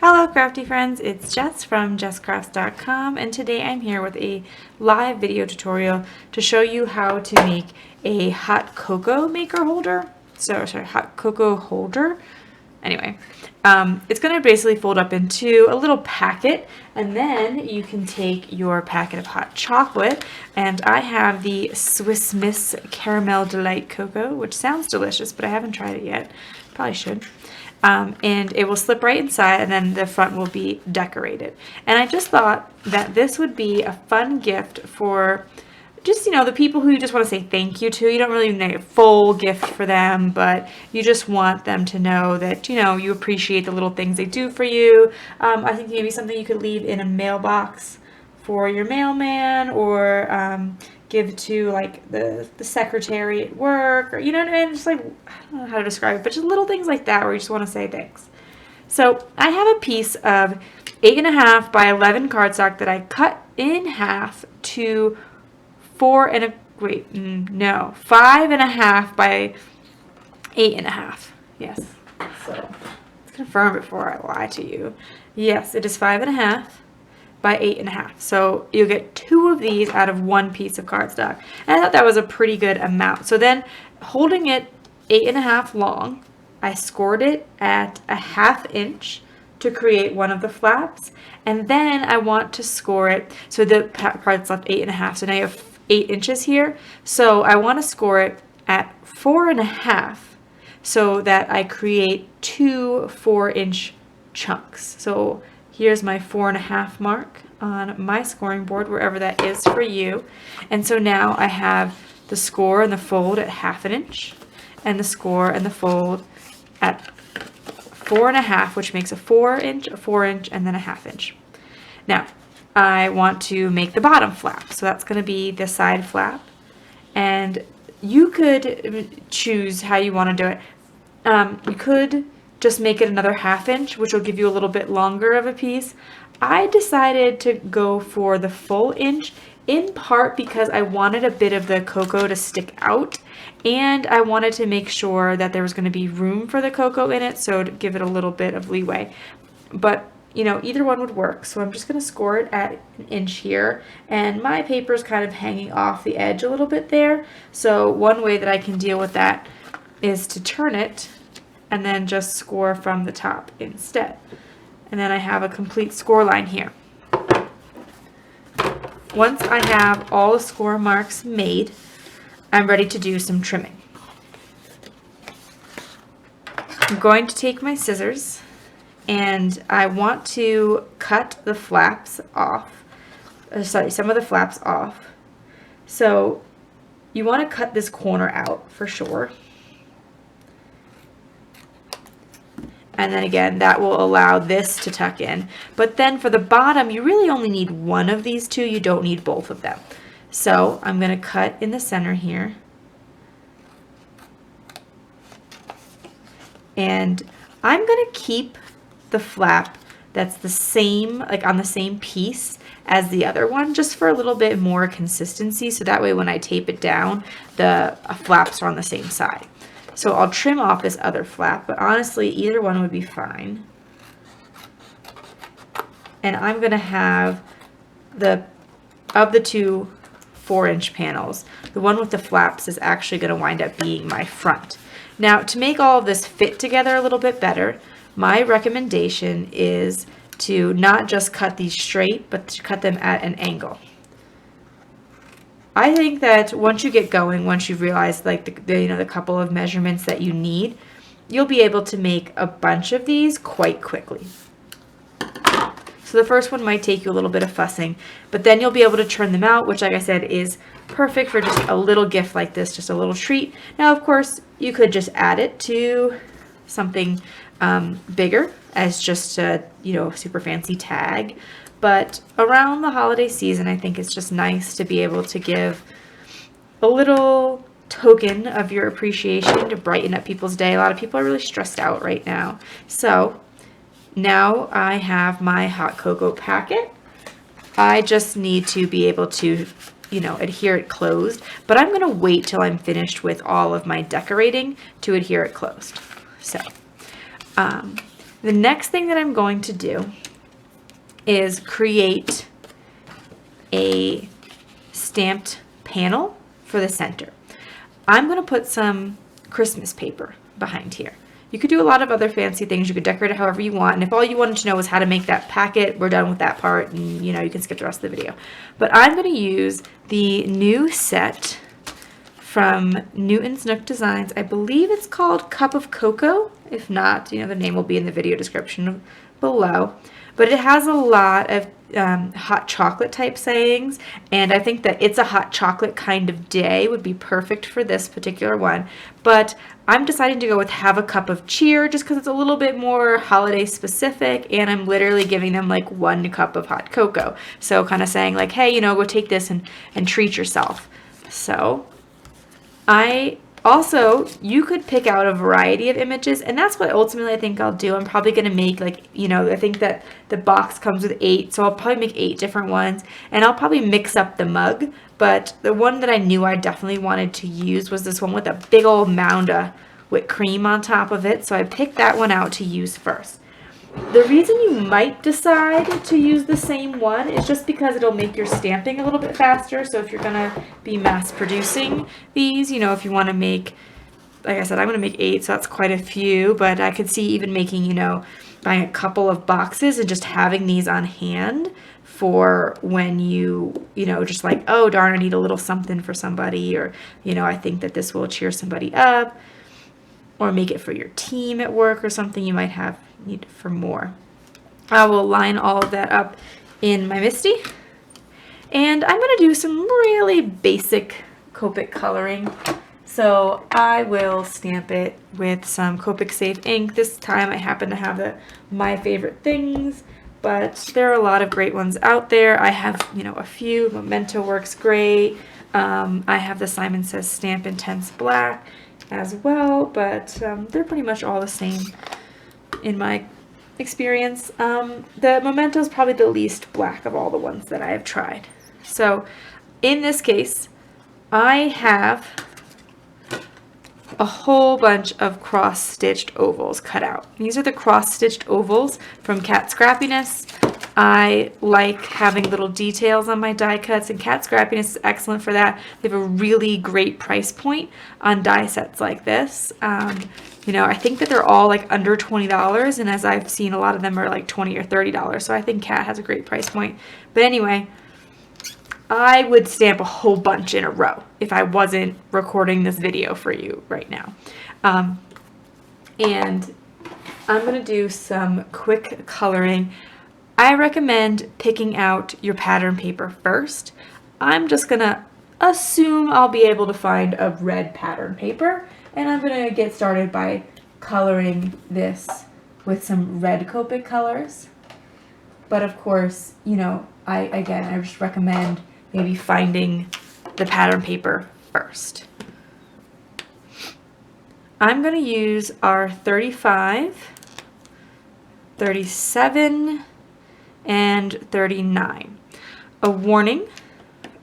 Hello crafty friends, it's Jess from jesscrafts.com, and today I'm here with a live video tutorial to show you how to make a hot cocoa maker holder. Hot cocoa holder. Anyway, it's going to basically fold up into a little packet, and then you can take your packet of hot chocolate, and I have the Swiss Miss Caramel Delight Cocoa, which sounds delicious, but I haven't tried it yet. Probably should. And it will slip right inside, and then the front will be decorated. And I just thought that this would be a fun gift for just, the people who you just want to say thank you to. You don't really need a full gift for them, but you just want them to know that, you appreciate the little things they do for you. I think maybe something you could leave in a mailbox for your mailman, or give to like the secretary at work, or and just like, I don't know how to describe it, but just little things like that where you just want to say thanks. So I have a piece of 8.5 by 11 cardstock that I cut in half to 5.5 by 8.5. Yes. So let's confirm before I lie to you. Yes, it is 5.5 by 8.5. So you'll get 2 of these out of 1 piece of cardstock. And I thought that was a pretty good amount. So then, holding it 8.5 long, I scored it at 1/2 inch to create one of the flaps. And then I want to score it, so the part's left 8.5. So now you have 8 inches here. So I want to score it at 4.5 so that I create 2 4-inch chunks. So here's my 4.5 mark on my scoring board, wherever that is for you. And so now I have the score and the fold at 1/2 inch, and the score and the fold at 4.5, which makes a 4-inch, a 4-inch, and then a 1/2 inch. Now, I want to make the bottom flap. So that's going to be the side flap. And you could choose how you want to do it. You could just make it another 1/2 inch, which will give you a little bit longer of a piece. I decided to go for the full inch, in part because I wanted a bit of the cocoa to stick out, and I wanted to make sure that there was going to be room for the cocoa in it, so to give it a little bit of leeway. But either one would work. So I'm just going to score it at 1 inch here, and my paper is kind of hanging off the edge a little bit there. So one way that I can deal with that is to turn it and then just score from the top instead. And then I have a complete score line here. Once I have all the score marks made, I'm ready to do some trimming. I'm going to take my scissors, and I want to cut the flaps off. Some of the flaps off. So you want to cut this corner out for sure. And then again, that will allow this to tuck in. But then for the bottom, you really only need one of these two. You don't need both of them. So I'm going to cut in the center here. And I'm going to keep the flap that's the same, like on the same piece as the other one, just for a little bit more consistency. So that way when I tape it down, the flaps are on the same side. So I'll trim off this other flap, but honestly, either one would be fine. And I'm going to have of the 2 4-inch panels, the one with the flaps is actually going to wind up being my front. Now, to make all of this fit together a little bit better, my recommendation is to not just cut these straight, but to cut them at an angle. I think that once you get going, once you've realized like the couple of measurements that you need, you'll be able to make a bunch of these quite quickly. So the first one might take you a little bit of fussing, but then you'll be able to turn them out, which, like I said, is perfect for just a little gift like this, just a little treat. Now, of course, you could just add it to something bigger as just a super fancy tag. But around the holiday season, I think it's just nice to be able to give a little token of your appreciation to brighten up people's day. A lot of people are really stressed out right now. So now I have my hot cocoa packet. I just need to be able to, adhere it closed. But I'm going to wait till I'm finished with all of my decorating to adhere it closed. So The next thing that I'm going to do is create a stamped panel for the center. I'm going to put some Christmas paper behind here. You could do a lot of other fancy things. You could decorate it however you want. And if all you wanted to know was how to make that packet, we're done with that part. And you know, you can skip the rest of the video. But I'm going to use the new set from Newton's Nook Designs. I believe it's called Cup of Cocoa. If not, you know, the name will be in the video description below. But it has a lot of hot chocolate type sayings, and I think that It's a Hot Chocolate Kind of Day would be perfect for this particular one. But I'm deciding to go with Have a Cup of Cheer just because it's a little bit more holiday specific, and I'm literally giving them like 1 cup of hot cocoa. So kind of saying like, hey, you know, go take this and treat yourself. So you could pick out a variety of images, and that's what ultimately I think I'll do. I'm probably going to make like, you know, I think that the box comes with 8, so I'll probably make 8 different ones, and I'll probably mix up the mug. But the one that I knew I definitely wanted to use was this one with a big old mound of whipped cream on top of it, so I picked that one out to use first. The reason you might decide to use the same one is just because it'll make your stamping a little bit faster. So if you're going to be mass producing these, you know, if you want to make, like I said, I'm going to make 8, so that's quite a few, but I could see even making, you know, buying a couple of boxes and just having these on hand for when you know, just like, oh darn, I need a little something for somebody, or, you know, I think that this will cheer somebody up, or make it for your team at work or something you might have need for more. I will line all of that up in my Misty, and I'm going to do some really basic Copic coloring. So I will stamp it with some Copic Safe ink. This time I happen to have My Favorite Things, but there are a lot of great ones out there. I have, you know, a few. Memento works great. I have the Simon Says Stamp Intense Black as well, but they're pretty much all the same in my experience. The Memento is probably the least black of all the ones that I have tried. So in this case, I have a whole bunch of cross-stitched ovals cut out. These are the cross-stitched ovals from Kat Scrappiness. I like having little details on my die cuts, and Kat Scrappiness is excellent for that. They have a really great price point on die sets like this. You know, I think that they're all like under $20, and as I've seen, a lot of them are like $20 or $30, so I think Kat has a great price point. But anyway, I would stamp a whole bunch in a row if I wasn't recording this video for you right now. And I'm going to do some quick coloring. I recommend picking out your pattern paper first. I'm just going to assume I'll be able to find a red pattern paper, and I'm going to get started by coloring this with some red Copic colors. But of course, you know, I just recommend maybe finding the pattern paper first. I'm going to use our 35, 37, and 39. A warning,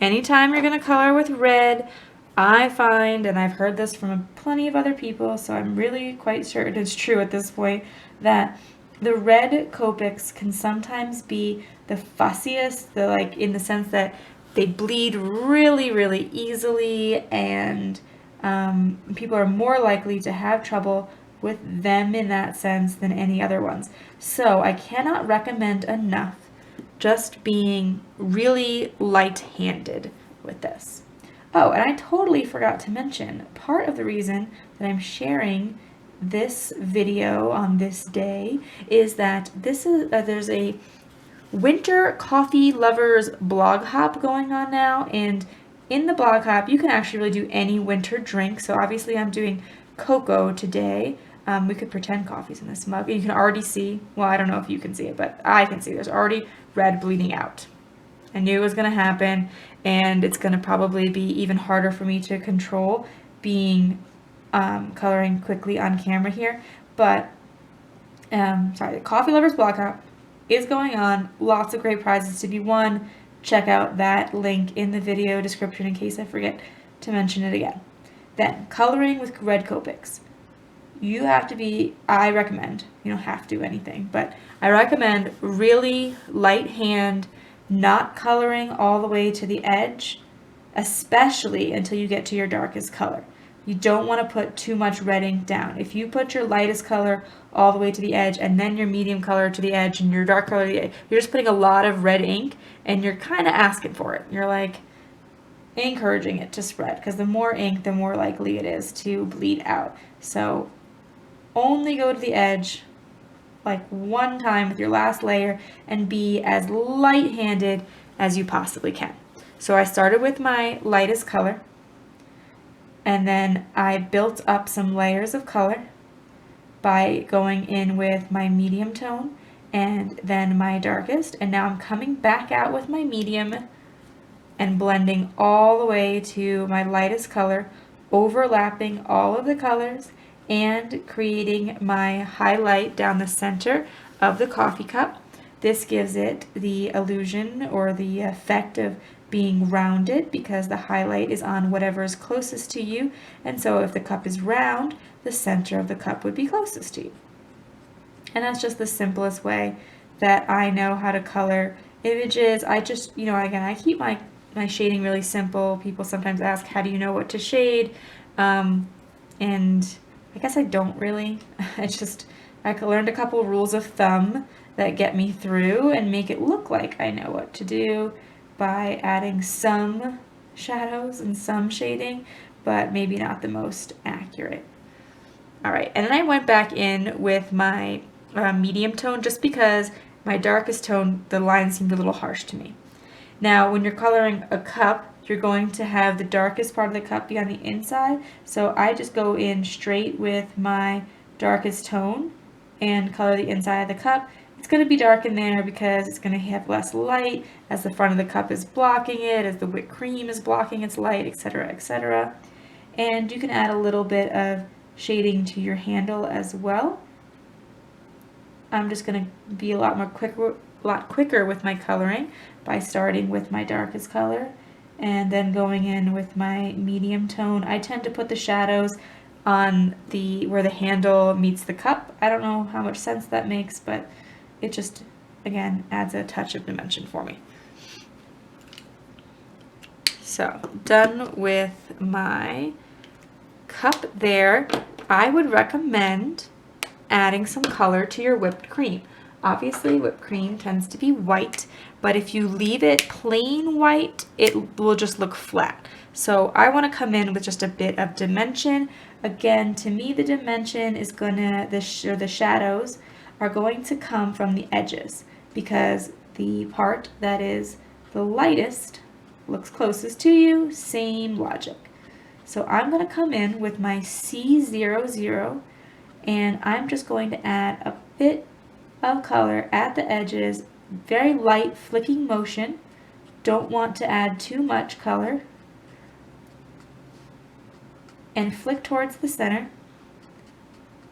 anytime you're going to color with red, I find, and I've heard this from plenty of other people, so I'm really quite certain it's true at this point, that the red Copics can sometimes be the fussiest, like in the sense that they bleed really, really easily, and people are more likely to have trouble with them in that sense than any other ones. So I cannot recommend enough just being really light-handed with this. Oh, and I totally forgot to mention, part of the reason that I'm sharing this video on this day is that there's a winter coffee lovers blog hop going on now, and in the blog hop you can actually really do any winter drink. So obviously I'm doing cocoa today. We could pretend coffee's in this mug. You can already see, well, I don't know if you can see it, but I can see there's already red bleeding out. I knew it was going to happen, and it's going to probably be even harder for me to control being coloring quickly on camera here. But sorry, the Coffee Lovers Blog Hop is going on. Lots of great prizes to be won. Check out that link in the video description in case I forget to mention it again. Then, coloring with red Copics. you have to be, I recommend, you don't have to do anything, but I recommend really light hand, not coloring all the way to the edge, especially until you get to your darkest color. You don't want to put too much red ink down. If you put your lightest color all the way to the edge and then your medium color to the edge and your dark color to the edge, you're just putting a lot of red ink and you're kind of asking for it. You're like encouraging it to spread, because the more ink, the more likely it is to bleed out. So only go to the edge like one time with your last layer and be as light-handed as you possibly can. So I started with my lightest color, and then I built up some layers of color by going in with my medium tone and then my darkest, and now I'm coming back out with my medium and blending all the way to my lightest color, overlapping all of the colors and creating my highlight down the center of the coffee cup. This gives it the illusion or the effect of being rounded because the highlight is on whatever is closest to you, and so if the cup is round, the center of the cup would be closest to you. And that's just the simplest way that I know how to color images. I just, again, I keep my shading really simple. People sometimes ask, how do you know what to shade? And I guess I don't really. I learned a couple rules of thumb that get me through and make it look like I know what to do by adding some shadows and some shading, but maybe not the most accurate. All right, and then I went back in with my medium tone just because my darkest tone, the line seemed a little harsh to me. Now, when you're coloring a cup, you're going to have the darkest part of the cup be on the inside, so I just go in straight with my darkest tone and color the inside of the cup. It's going to be dark in there because it's going to have less light as the front of the cup is blocking it, as the whipped cream is blocking its light, etc., etc. And you can add a little bit of shading to your handle as well. I'm just going to be a lot quicker with my coloring by starting with my darkest color and then going in with my medium tone. I tend to put the shadows on where the handle meets the cup. I don't know how much sense that makes, but it just, again, adds a touch of dimension for me. So, done with my cup there. I would recommend adding some color to your whipped cream. Obviously, whipped cream tends to be white, but if you leave it plain white, it will just look flat. So I want to come in with just a bit of dimension. Again, to me, the dimension is the shadows are going to come from the edges, because the part that is the lightest looks closest to you, same logic. So I'm going to come in with my C00, and I'm just going to add a bit of color at the edges, very light flicking motion. Don't want to add too much color. And flick towards the center.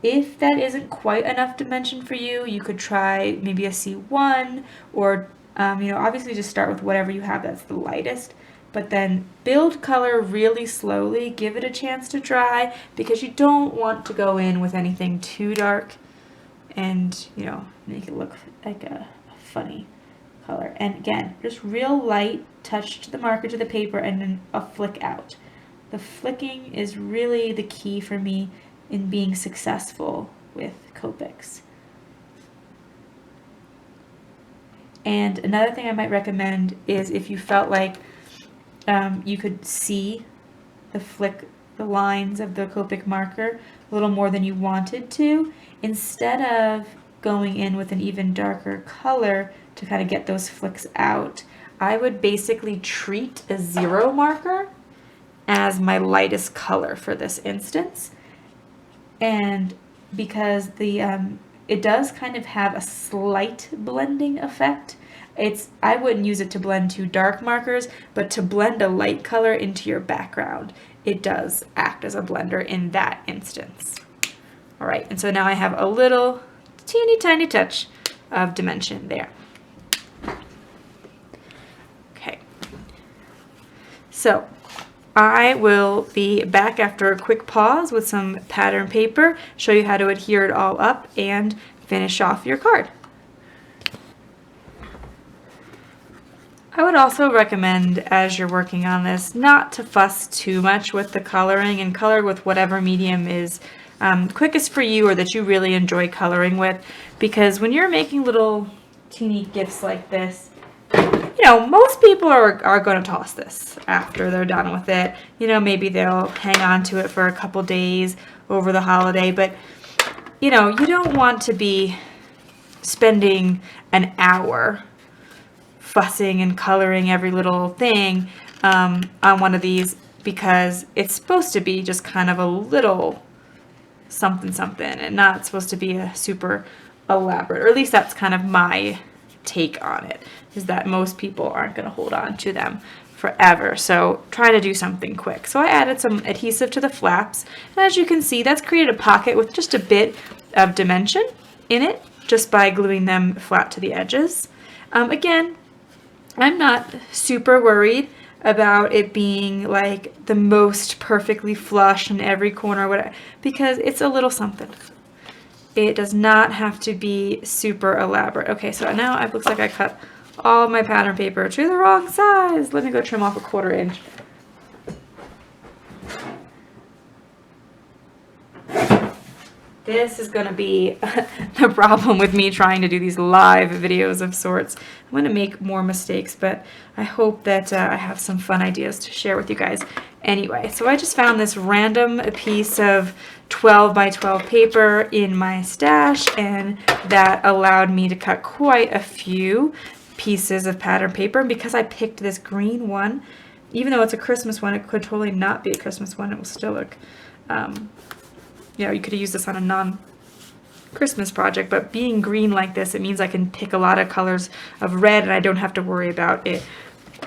If that isn't quite enough dimension for you, you could try maybe a C1 or, obviously just start with whatever you have that's the lightest. But then build color really slowly, give it a chance to dry, because you don't want to go in with anything too dark and, make it look like a funny color. And again, just real light touch to the marker, to the paper, and then a flick out. The flicking is really the key for me in being successful with Copics. And another thing I might recommend is if you felt like you could see the lines of the Copic marker a little more than you wanted to, instead of going in with an even darker color to kind of get those flicks out, I would basically treat a 0 marker as my lightest color for this instance. And because it does kind of have a slight blending effect, I wouldn't use it to blend two dark markers, but to blend a light color into your background, it does act as a blender in that instance. All right, and so now I have a little teeny tiny touch of dimension there. Okay, so I will be back after a quick pause with some pattern paper, show you how to adhere it all up, and finish off your card. I would also recommend, as you're working on this, not to fuss too much with the coloring, and color with whatever medium is quickest for you or that you really enjoy coloring with, because when you're making little teeny gifts like this, you know, most people are going to toss this after they're done with it. You know, maybe they'll hang on to it for a couple days over the holiday, but you know, you don't want to be spending an hour fussing and coloring every little thing on one of these, because it's supposed to be just kind of a little something something and not supposed to be a super elaborate, or at least that's kind of my take on it, is that most people aren't going to hold on to them forever, so try to do something quick. So I added some adhesive to the flaps, and as you can see, that's created a pocket with just a bit of dimension in it just by gluing them flat to the edges. Again, I'm not super worried about it being like the most perfectly flush in every corner, whatever, because it's a little something. It does not have to be super elaborate. Okay, so now it looks like I cut all of my pattern paper to the wrong size. Let me go trim off a 1/4 inch. This is going to be the problem with me trying to do these live videos of sorts. I'm going to make more mistakes, but I hope that I have some fun ideas to share with you guys. Anyway, so I just found this random piece of 12 by 12 paper in my stash, and that allowed me to cut quite a few pieces of pattern paper. And because I picked this green one, even though it's a Christmas one, it could totally not be a Christmas one. It will still look, you know, you could have used this on a non-Christmas project, but being green like this, it means I can pick a lot of colors of red, and I don't have to worry about it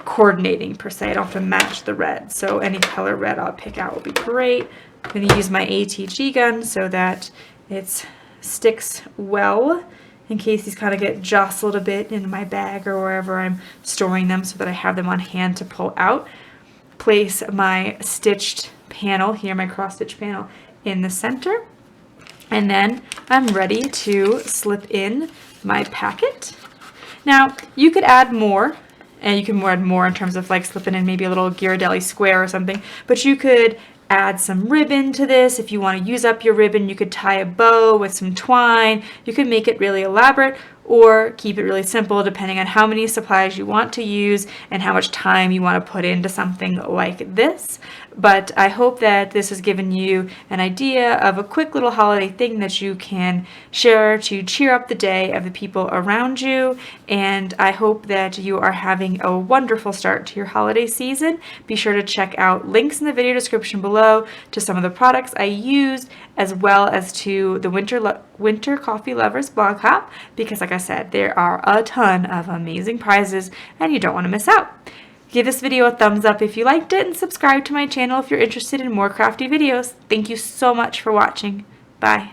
coordinating per se. I don't have to match the red, so any color red I'll pick out will be great. I'm going to use my ATG gun so that it sticks well in case these kind of get jostled a bit in my bag or wherever I'm storing them, so that I have them on hand to pull out. Place my stitched panel here, my cross stitch panel, in the center, and then I'm ready to slip in my packet. Now you could add more, and you can add more in terms of like slipping in maybe a little Ghirardelli square or something, but you could add some ribbon to this. If you want to use up your ribbon, you could tie a bow with some twine. You could make it really elaborate or keep it really simple, depending on how many supplies you want to use and how much time you want to put into something like this. But I hope that this has given you an idea of a quick little holiday thing that you can share to cheer up the day of the people around you. And I hope that you are having a wonderful start to your holiday season. Be sure to check out links in the video description below to some of the products I used, as well as to the Winter Coffee Lovers blog hop, because like I said, there are a ton of amazing prizes and you don't want to miss out. Give this video a thumbs up if you liked it, and subscribe to my channel if you're interested in more crafty videos. Thank you so much for watching. Bye.